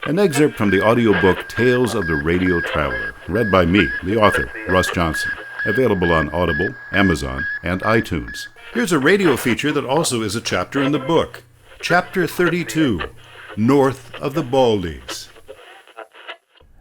An excerpt from the audiobook Tales of the Radio Traveler, read by me, the author, Russ Johnson. Available on Audible, Amazon, and iTunes. Here's a radio feature that also is a chapter in the book. Chapter 32, North of the Baldies.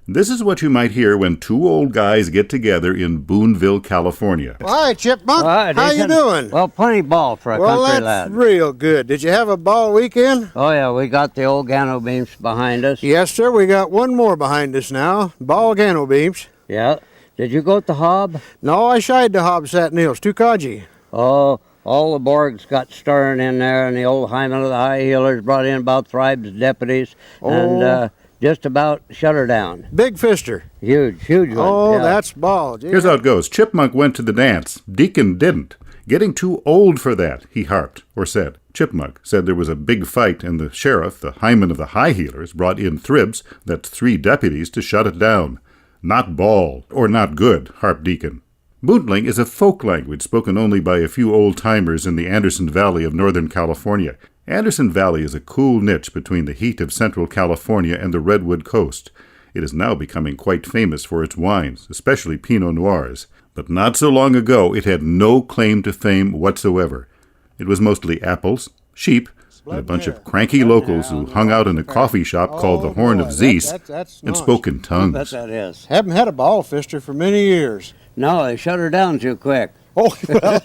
This is what you might hear when two old guys get together in Boonville, California. Well, hi, Chipmunk. Well, how you doing? Well, plenty ball for a country lad. Well, that's real good. Did you have a ball weekend? Oh, yeah, we got the old Gano beams behind us. Yes, sir. We got one more behind us now. Ball Gano beams. Yeah. Did you go to Hob? No, I shied to Hob Sat Neals. Too codgy. Oh, all the Borgs got stirring in there, and the old Hyman of the High Heelers brought in about Thribe's deputies, and just about shut her down. Big fister. Huge one. Oh, yeah. that's ball. Yeah. Here's how it goes. Chipmunk went to the dance. Deacon didn't. Getting too old for that, he harped, or said. Chipmunk said there was a big fight, and the sheriff, the Hyman of the High Heelers, brought in Thribs, that's 3 deputies, to shut it down. Not ball, or not good, harped Deacon. Boontling is a folk language spoken only by a few old-timers in the Anderson Valley of Northern California. Anderson Valley is a cool niche between the heat of Central California and the Redwood Coast. It is now becoming quite famous for its wines, especially Pinot Noirs. But not so long ago it had no claim to fame whatsoever. It was mostly apples, sheep, and a bunch of cranky locals who hung out in a coffee shop called the Horn of Zeus and spoke in tongues. I bet that is. Haven't had a ball fister for many years. No, they shut her down too quick. Oh, well,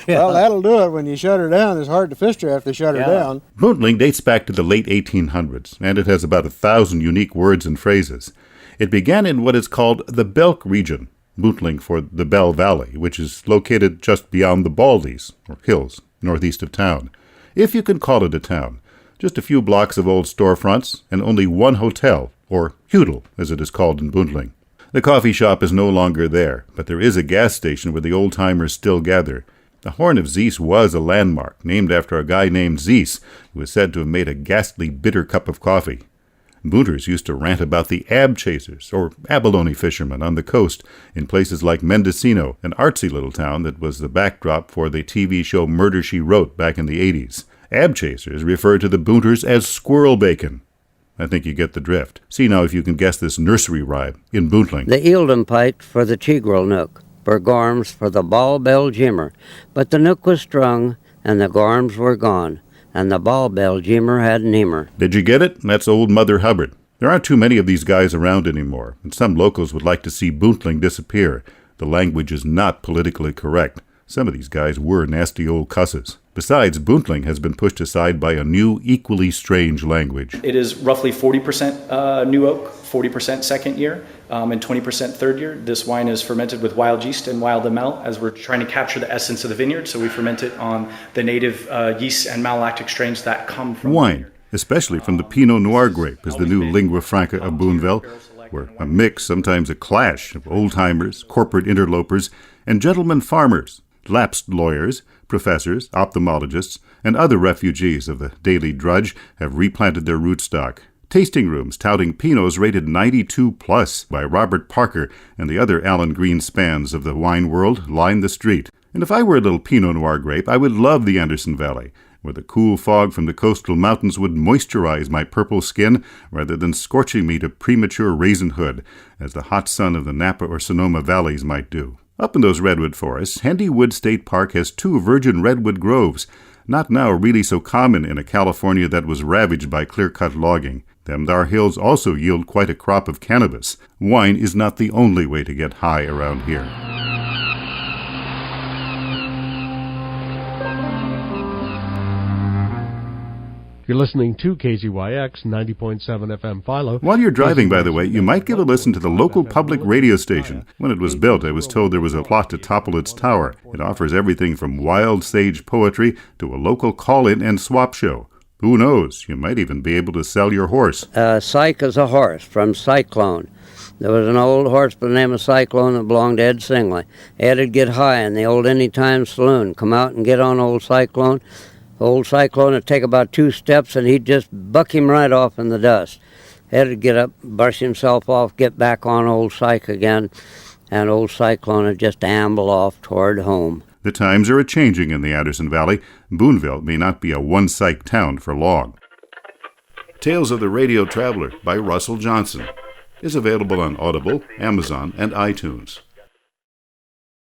well, that'll do it. When you shut her down, it's hard to fister after they shut her down. Boontling dates back to the late 1800s, and it has about 1,000 unique words and phrases. It began in what is called the Belk region, Boontling for the Bell Valley, which is located just beyond the Baldies, or hills, northeast of town. If you can call it a town. Just a few blocks of old storefronts, and only one hotel, or hudel, as it is called in Boontling. The coffee shop is no longer there, but there is a gas station where the old-timers still gather. The Horn of Zeus was a landmark, named after a guy named Zeus, who is said to have made a ghastly bitter cup of coffee. Boonters used to rant about the ab chasers, or abalone fishermen, on the coast, in places like Mendocino, an artsy little town that was the backdrop for the TV show Murder, She Wrote back in the 80s. Ab chasers refer to the Boonters as squirrel bacon. I think you get the drift. See now if you can guess this nursery rhyme in Boontling. The Eildon piped for the Chigrill Nook, Gorms for the Ball Bell Jimmer. But the Nook was strung, and the Gorms were gone, and the Ball Bell Jimmer had Nimmer. Did you get it? That's old Mother Hubbard. There aren't too many of these guys around anymore, and some locals would like to see Boontling disappear. The language is not politically correct. Some of these guys were nasty old cusses. Besides, Boontling has been pushed aside by a new, equally strange language. It is roughly 40% new oak, 40% second year, and 20% third year. This wine is fermented with wild yeast and wild ML, as we're trying to capture the essence of the vineyard, so we ferment it on the native yeast and malolactic strains that come from wine, especially from the Pinot Noir grape, is the new lingua franca of Boonville, where a mix, sometimes a clash, of old-timers, corporate interlopers, and gentlemen farmers, lapsed lawyers, professors, ophthalmologists, and other refugees of the daily drudge have replanted their rootstock. Tasting rooms touting Pinots rated 92 plus by Robert Parker and the other Alan Greenspans of the wine world line the street. And if I were a little Pinot Noir grape, I would love the Anderson Valley, where the cool fog from the coastal mountains would moisturize my purple skin rather than scorching me to premature raisinhood, as the hot sun of the Napa or Sonoma valleys might do. Up in those redwood forests, Hendy Wood State Park has 2 virgin redwood groves, not now really so common in a California that was ravaged by clear-cut logging. Them thar hills also yield quite a crop of cannabis. Wine is not the only way to get high around here. You're listening to KZYX 90.7 FM Philo. While you're driving, by the way, you might give a listen to the local public radio station. When it was built, I was told there was a plot to topple its tower. It offers everything from wild sage poetry to a local call-in and swap show. Who knows? You might even be able to sell your horse. Syke is a horse from Cyclone. There was an old horse by the name of Cyclone that belonged to Ed Singley. Ed'd get high in the old Anytime Saloon, come out and get on old Cyclone. Old Cyclone would take about 2 steps, and he'd just buck him right off in the dust. Ed'd get up, brush himself off, get back on old Syke again, and old Cyclone would just amble off toward home. The times are a-changing in the Anderson Valley. Boonville may not be a one-Syke town for long. Tales of the Radio Traveler by Russell Johnson is available on Audible, Amazon, and iTunes.